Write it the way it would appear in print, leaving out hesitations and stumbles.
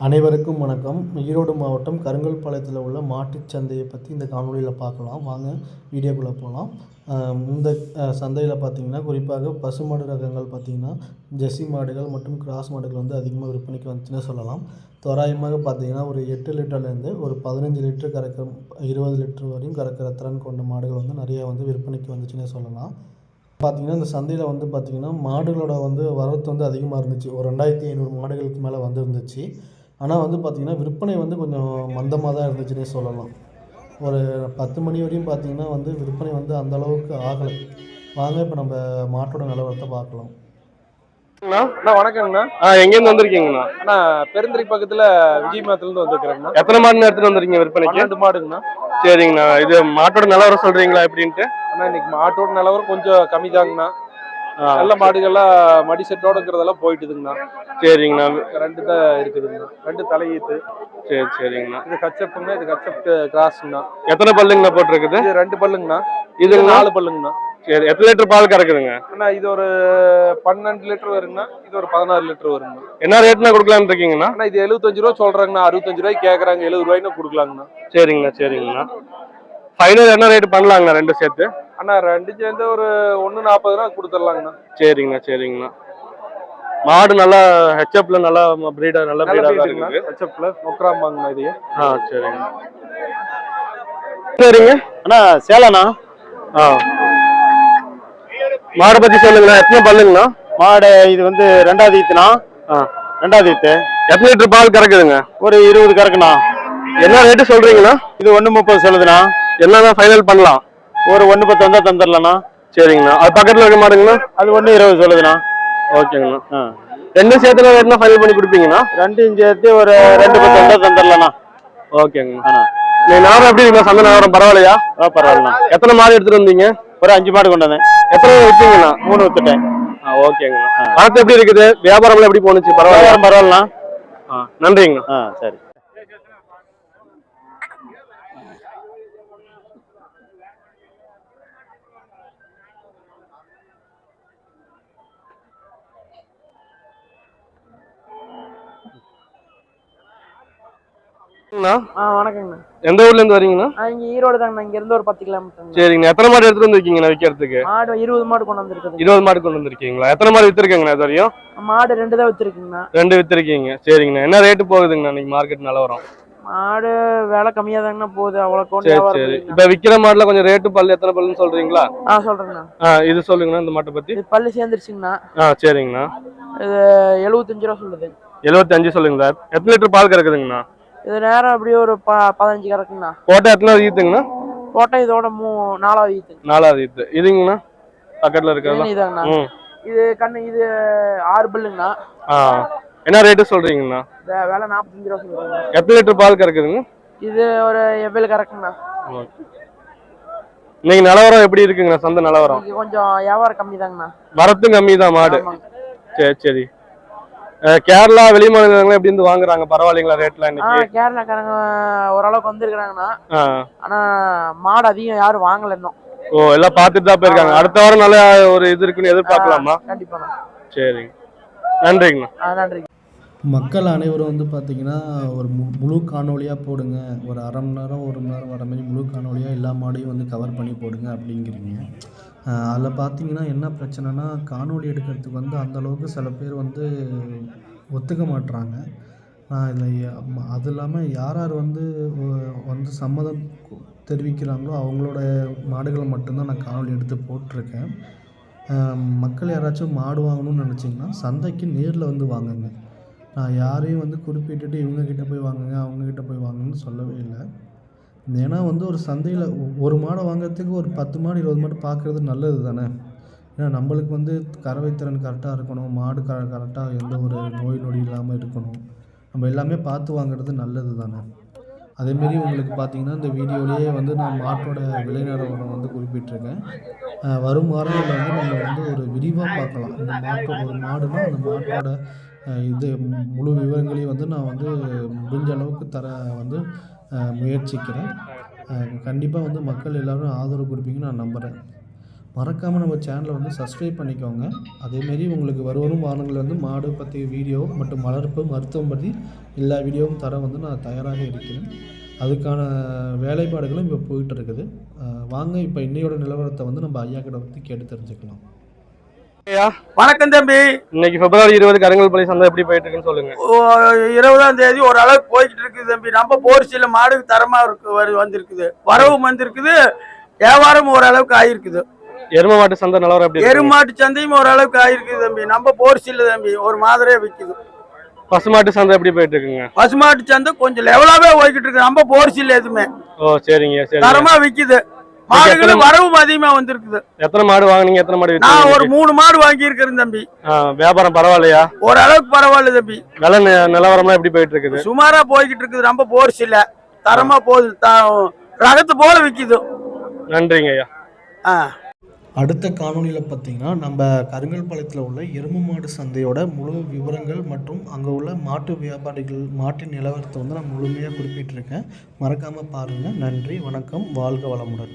அனைவருக்கும் வணக்கம். ஈரோடு மாவட்டம் கருங்கல்பாளையத்தில் உள்ள மாட்டுச் சந்தையை பற்றி இந்த காணொலியில் பார்க்கலாம். வாங்க வீடியோக்குள்ளே போகலாம். இந்த சந்தையில் பார்த்திங்கன்னா குறிப்பாக பசுமாடு ரகங்கள் பார்த்திங்கன்னா ஜெர்சி மாடுகள் மற்றும் கிராஸ் மாடுகள் வந்து அதிகமாக விற்பனைக்கு வந்துச்சுன்னே சொல்லலாம். தோராயமாக பார்த்திங்கன்னா ஒரு 8 லிட்டர்லேருந்து ஒரு 15 லிட்டர் கறக்கிற 20 லிட்டர் வரையும் கறக்கிற திறன் கொண்ட மாடுகள் வந்து நிறையா வந்து விற்பனைக்கு வந்துச்சுன்னே சொல்லலாம். பார்த்திங்கன்னா இந்த சந்தையில் வந்து பார்த்திங்கன்னா மாடுகளோட வந்து வரத்து வந்து அதிகமாக இருந்துச்சு. ஒரு 2500 மாடுகளுக்கு மேலே வந்துருந்துச்சு. ஆனால் வந்து பார்த்திங்கன்னா விற்பனை வந்து கொஞ்சம் மந்தமாக தான் இருந்துச்சுன்னே சொல்லலாம். ஒரு 10 மணி வரையும் பார்த்திங்கன்னா வந்து விற்பனை வந்து அந்தளவுக்கு ஆகலை. வாங்க இப்போ நம்ம மாட்டோட நிலவரத்தை பார்க்கலாம். அண்ணா வணக்கங்கண்ணா. எங்கேருந்து வந்திருக்கீங்கண்ணா? அண்ணா பெருந்துறை பக்கத்தில் விஜயமாத்துலேருந்து வந்துருக்குறேங்கண்ணா. எத்தனை மாடுன்னு எடுத்துகிட்டு வந்திருக்கீங்க விற்பனைக்கு? 2 மாடுங்கண்ணா. சரிங்கண்ணா. இது மாட்டோட நிலவரம் சொல்கிறீங்களா எப்படின்ட்டு? அண்ணா இன்னைக்கு மாட்டோட நிலவரம் கொஞ்சம் கம்மி தாங்கண்ணா. நல்ல மாடுகள்லாம் மடி செட்டோடுங்கிறதெல்லாம் போயிட்டுதுங்கண்ணா. சரிங்கண்ணா. 2 தான் இருக்குதுங்கண்ணா. 2 தலையீத்து. சரிங்கண்ணா. இது கச்சப்புங்கண்ணா. இது கச்சப் கிராஸுங்கண்ணா. எத்தனை பல்லுங்கண்ணா போட்டிருக்குது? இது 2 பல்லுங்கண்ணா. இது 4 பல்லுங்கண்ணா. சரி, எத்தனை லிட்டர் பால் கறக்குதுங்க? அண்ணா இது ஒரு 12 லிட்டர் வருங்கண்ணா. இது ஒரு 16 லிட்டர் வருங்கண்ணா. என்ன ரேட்னா கொடுக்கலான்னு இருக்கீங்கண்ணா? அண்ணா இது 75 ரூபா சொல்கிறாங்கண்ணா. 65 ரூபாய்க்கு கேட்குறாங்க. 70 ரூபாய்னு கொடுக்கலாங்கண்ணா. சரிங்கண்ணா. ஃபைனல் என்ன ரேட் பண்ணலாங்கண்ணா 2 சேர்த்து? அண்ணா 2 சேர்ந்து ஒரு 140 கொடுத்துடலாங்கண்ணா. சரிங்கண்ணா. மாடு நல்லா ஹெச்எப்ல நல்லா பிரீடா நல்லா பிரீடா இருக்கு. ஹெச்எப்ல நொக்கராம்பாங்கண்ணா இது. சரிங்க அண்ணா சேலண்ணா. மாடை பத்தி சொல்லுங்கண்ணா. எத்தனை பல்லுங்கண்ணா மாடு? இது வந்து 2வது ஈத்துண்ணா. 2வது ஈத்து. எத்தனை லிட்டர் பால் கறக்குதுங்க? ஒரு 20 கறக்குண்ணா. என்ன ரேட்டு சொல்றீங்கண்ணா? இது 130 சொல்லுதுண்ணா. என்னதான் ஃபைனல் பண்ணலாம்? ஒரு 110 வந்தா தந்துடலாண்ணா. சரிங்கண்ணா. அது பக்கத்துல இருக்க மாடுங்கண்ணா? அது 120 சொல்லுதுண்ணா. ஓகேங்கண்ணா. 2 சேர்த்து என்ன ஃபைனல் பண்ணி கொடுப்பீங்கண்ணா? 2 சேர்த்து ஒரு 210 வந்தா தந்துடலாண்ணா. ஓகேங்கண்ணா. நீ நேரம் எப்படி இருக்கா? சந்தை நேரம் பரவாயில்லையா? பரவாயில்லண்ணா. எத்தனை மாடு எடுத்துட்டு வந்தீங்க? ஒரு 5 மாடு கொண்டு வந்தேன். எத்தனை விற்றீங்கண்ணா? 3 வித்துட்டேன். ஓகேங்கண்ணா. வரத்து எப்படி இருக்குது? வியாபாரம் எப்படி போனுச்சு? பரவாயில்லண்ணா. நன்றிங்கண்ணா. சரி. வணக்கங்கண்ணா. எந்த ஊர்ல இருந்து வரீங்கண்ணா? இங்க ஈரோடு தாங்கண்ணா. இங்க இருந்து ஒரு 10 கிலோமீட்டர். சரிங்கண்ணா. எத்தனை மாடு எடுத்துட்டு வந்திருக்கீங்கண்ணா விற்கிறதுக்கு? மாடு 20 மாடு கொண்டு வந்திருக்குது. 20 மாடு கொண்டு வந்திருக்கீங்களா? எத்தனை மாடு வித்துருக்கீங்கண்ணா இது வரையும்? மாடு 2 தான் வித்துருக்குங்கண்ணா. 2 வித்துருக்கீங்க. சரிங்கண்ணா. என்ன ரேட்டு போகுதுங்கண்ணா இன்னைக்கு மார்க்கெட் நிலவரம்? மாடு விலை கம்மியா தாங்கண்ணா போகுது. அவ்வளோ. சரி. இப்ப விக்கிற மாடுல கொஞ்சம் ரேட்டு பல்லு எத்தனை பல்லுன்னு சொல்றீங்களா? சொல்றேங்கண்ணா. இது சொல்லுங்கண்ணா இந்த மாட்டை பத்தி. இது பல்லு சேர்ந்துருச்சுங்கண்ணா. சரிங்கண்ணா. இது 75 ரூபா சொல்லுது. 75 சொல்லுங்களா? எத்தனை லிட்டர் பால் கறக்குதுங்கண்ணா? இது நேரம் அப்படியே ஒரு 15 கறக்குங்கண்ணா. கோட்டை எத்தனாவது ஈத்துங்கண்ணா? கோட்டை இதோட 4வது ஈத்து. 4வது ஈத்து. இதுங்கண்ணா பக்கத்துல இருக்கிறதா? இதாங்கண்ணா. இது இது 6 பல்லுங்கண்ணா. என்ன ரேட்டு சொல்றீங்கண்ணா? விலை 45 ரூபா சொல்லுங்க. எத்தனை லிட்டர் பால் கறக்குதுங்க? இது ஒரு 7 கறக்குங்கண்ணா. இன்னைக்கு நிலவரம் எப்படி இருக்குங்கண்ணா சந்தை நிலவரம்? கொஞ்சம் வியாபாரம் கம்மி தாங்கண்ணா. வரத்தும் கம்மி தான் மாடு. சரி. கேரளா வெளி மாநிலங்கள் எப்படி இருந்து வாங்குறாங்க? பரவாயில்லைங்களா ரேட்லாம் இன்னைக்கு? கேரளாக்காரங்க ஓரளவுக்கு வந்திருக்கிறாங்கண்ணா. ஆனா மாடு அதிகம் யாரும் வாங்கல இன்னும். எல்லாம் பார்த்துட்டு தான் போயிருக்காங்க. அடுத்த வாரம் நல்ல ஒரு இது இருக்குன்னு எதிர்பார்க்கலாமா? கண்டிப்பா. சரிங்க. நன்றிங்கண்ணா. நன்றி. மக்கள் அனைவரும் வந்து பார்த்திங்கன்னா ஒரு முழு காணொலியாக போடுங்க, ஒரு அரை மணி நேரம் 1 மணி நேரம் வர மாதிரி முழு காணொலியாக எல்லா மாடையும் வந்து கவர் பண்ணி போடுங்க அப்படிங்கிறீங்க. அதில் பார்த்திங்கன்னா என்ன பிரச்சனைனா காணொலி எடுக்கிறதுக்கு வந்து அந்தளவுக்கு சில பேர் வந்து ஒத்துக்க மாட்டுறாங்க. இதில் அது இல்லாமல் யார் வந்து சம்மதம் தெரிவிக்கிறாங்களோ அவங்களோட மாடுகளை மட்டும்தான் நான் காணொலி எடுத்து போட்டிருக்கேன். மக்கள் யாராச்சும் மாடு வாங்கணும்னு நினச்சிங்கன்னா சந்தைக்கு நேரில் வந்து வாங்குங்க. நான் யாரையும் வந்து குறிப்பிட்டுட்டு இவங்கக்கிட்ட போய் வாங்குங்க அவங்கக்கிட்ட போய் வாங்குங்கன்னு சொல்லவே இல்லை. ஏன்னா வந்து ஒரு சந்தையில் ஒரு மாடை வாங்குறதுக்கு ஒரு 10 மாடு 20 மாடு பார்க்குறது நல்லது தானே. ஏன்னா நம்மளுக்கு வந்து கறவைத்திறன் கரெக்டாக இருக்கணும், மாடு கரெக்டாக எந்த ஒரு நோய் நொடி இல்லாமல் இருக்கணும். நம்ம எல்லாமே பார்த்து வாங்குறது நல்லது தானே. அதேமாரி உங்களுக்கு பார்த்திங்கன்னா இந்த வீடியோலேயே வந்து நான் மாட்டோட விலை நிலவரம் வந்து குறிப்பிட்டிருக்கேன். வரும் வாரங்களில் வந்து நம்ம வந்து ஒரு விரிவாக பார்க்கலாம். இந்த மாட்டோட ஒரு மாடுனா அந்த மாட்டோட இது முழு விவரங்களையும் வந்து நான் வந்து முடிஞ்ச அளவுக்கு வந்து முயற்சிக்கிறேன். கண்டிப்பாக வந்து மக்கள் எல்லோரும் ஆதரவு கொடுப்பீங்கன்னு நான் நம்புகிறேன். மறக்காமல் நம்ம சேனலை வந்து சப்ஸ்கிரைப் பண்ணிக்கோங்க. அதேமாரி உங்களுக்கு வரும் வாரங்களில் வந்து மாடு பற்றிய வீடியோ மற்றும் வளர்ப்பு மருத்துவம் பற்றி எல்லா வீடியோவும் தர வந்து நான் தயாராக இருக்கிறேன். அதுக்கான வேலைப்பாடுகளும் இப்போ போயிட்டு இருக்குது. வாங்க இப்போ இன்னையோட நிலவரத்தை வந்து நம்ம ஐயா கிட்ட வந்து கேட்டு தெரிஞ்சுக்கலாம். வணக்கம் தம்பி. இன்னைக்கு பிப்ரவரி 20 கருங்கல்பாளைய சந்தை எப்படி போயிட்டு இருக்குன்னு சொல்லுங்க. 20ஆம் தேதி ஓரளவுக்கு போய்கிட்டு இருக்குது தம்பி. நம்ம போர்ச்சில மாடு தரமா இருக்கு வந்திருக்குது, வரவு வந்திருக்குது, வியாபாரம் ஓரளவுக்கு ஆயிருக்குது. எரும மாட்டு சந்தை நிலவரம் எப்படி? எருமாட்டு சந்தையும் ஓரளவுக்கு ஆயிருக்குது தம்பி. நம்ம போர்ச்சில தம்பி ஒரு மாதிரியே விற்குது. பசுமாட்டு சந்தை எப்படி போயிட்டு இருக்குங்க? பசுமாட்டு சந்தை கொஞ்சம் லெவலாவே போய்கிட்டு இருக்கு. நம்ம போர்ச்சில எதுவுமே சரிங்க சரி. தரமா விக்குது. மாடுகளும் வரவும் அதிகமா வந்திருக்குது. எத்தனை மாடு வாங்குனீங்க? எத்தனை மாடு? நான் ஒரு 3 மாடு வாங்கி இருக்கிறேன் தம்பி. வியாபாரம் பரவாயில்லையா? ஓரளவுக்கு பரவாயில்ல தம்பி. விலை நிலவரம்லாம் எப்படி போயிட்டு இருக்குது? சுமாரா போய்கிட்டு இருக்குது. நம்ம போர்ச்சில தரமா போகுது, ரகத்து போல விக்குது. நன்றிங்க ஐயா. அடுத்த காணொலியில் பார்த்தீங்கன்னா நம்ம கருங்கல்பாளையத்தில் உள்ள எருமை மாடு சந்தையோட முழு விவரங்கள் மற்றும் அங்கே உள்ள மாட்டு வியாபாரிகள் மாட்டின் நிலவரத்தை வந்து நான் முழுமையாக குறிப்பிட்டிருக்கேன். மறக்காமல் பாருங்கள். நன்றி, வணக்கம், வாழ்க வளமுடன்.